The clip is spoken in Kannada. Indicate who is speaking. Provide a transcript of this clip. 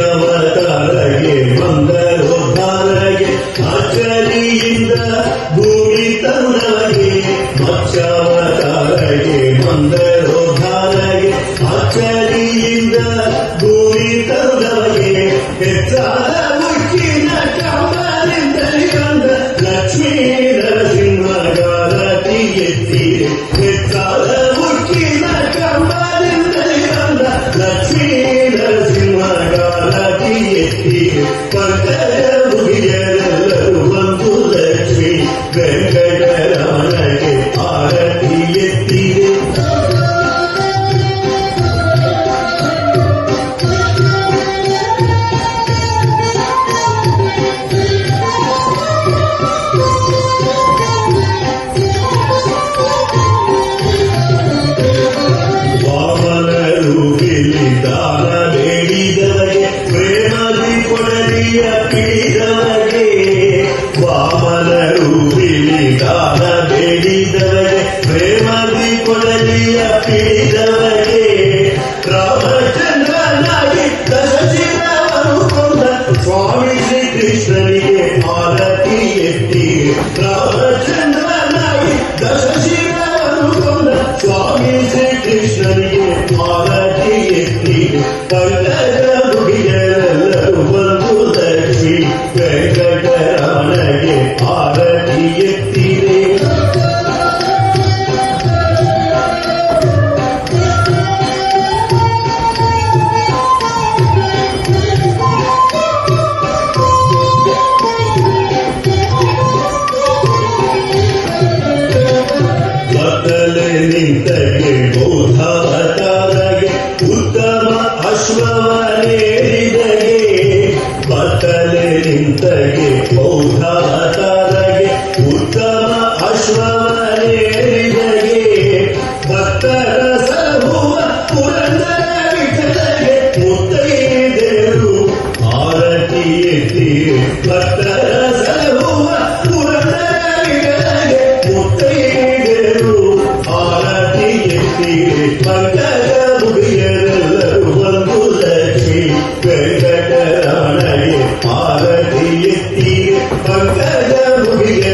Speaker 1: ಮತ್ಸ್ಯಾವತಾರಗೆ ಮಂಗಲೋದ್ಧಾರಗೆ ಅಚ್ಚರಿಯಿಂದ ಭೂಮಿ ತಂದವಗೆ ಮತ್ಸ್ಯಾವತಾರಗೆ ಮಂಗಲೋದ್ಧಾರಗೆ ಅಚ್ಚರಿಯಿಂದ ಭೂಮಿ ತಂದವಗೆ ಹೆಚ್ಚಾದ ಮುಚ್ಚಿನ ಕಮಲಿಂದಲೇ ಬಂದ ಲಕ್ಷ್ಮೀ ನರಸಿಂಹಗಾರತಿ ಎತ್ತಿ ಹೆಚ್ಚಾದ ಮುಚ್ಚಿನ ಕಮಲಿಂದಲೇ ಬಂದ ಲಕ್ಷ್ಮೀ ನರಸಿಂಹಗಾರತಿ ಎತ್ತಿ ಪಂಕಜ ಮುಗಿಯರೆಲ್ಲರೂ ಒಂದು ಲಕ್ಷ್ಮೀ ವೆಂಕಟರಮಣಗೆ ಆರತಿ ಎತ್ತಿದೆ. ದಾನ ಬೇಡಿದವಗೆ ಪ್ರೇಮದಿ ಕೊಡಲಿಯ ಪಿಡಿದವಗೆ ವಾಮನ ರೂಪಿಲಿ ದಾನ ಬೇಡಿದವಗೆ ಪ್ರೇಮದಿ ಕೊಡಲಿಯ ಪಿಡಿದವಗೆ ರಾಮಚಂದ್ರನಾಗಿ ದಶಶಿರವನ್ನು ಕೊಂದ ಸ್ವಾಮಿ ಶ್ರೀಕೃಷ್ಣನಿಗೆ ಆರತಿ ಎತ್ತಿ ರಾಮಚಂದ್ರನಾಗಿ ದಶಶಿರವನ್ನು ಕೊಂದ ಸ್ವಾಮಿ ಶ್ರೀಕೃಷ್ಣನಿಗೆ ಆರತಿ ಎತ್ತಿ ಪಂಕಜ ಮುಗಿಯರೆಲ್ಲರೂ ಒಂದು ಲಕ್ಷ್ಮೀ ವೆಂಕಟರಮಣಗೆ ಆರತಿ ಎತ್ತಿದೆ. ಬತ್ತಲೆ ನಿಂತಗೆ ಬೌದ್ಧಾವತಾರಗೆ ಉತ್ತಮ ಅಶ್ವವನೇರಿದಗೆ ಬತ್ತಲೆ ನಿಂತಗೆ ಬೌದ್ಧಾವತಾರಗೆ ಉತ್ತಮ ಅಶ್ವವನೇರಿದಗೆ ಭಕ್ತರ ಸಲಹುವ ಪುರಂದರ ವಿಠಲಗೆ ಮುತ್ತೈದೆಯರು ಆರತಿ ಎತ್ತಿ ಭಕ್ತರ ಸಲಹುವ ಪುರಂದರ ವಿಠಲಗೆ ಮುತ್ತೈದೆಯರು ಆರತಿ ಎತ್ತಿ ಪಂಕಜ ಮುಗಿಯರೆಲ್ಲರೂ ಒಂದು ಲಕ್ಷ್ಮೀ ವೆಂಕಟರಮಣಗೆ ಆರತಿ ಎತ್ತಿ ಪಂಕಜ ಮುಗಿಯ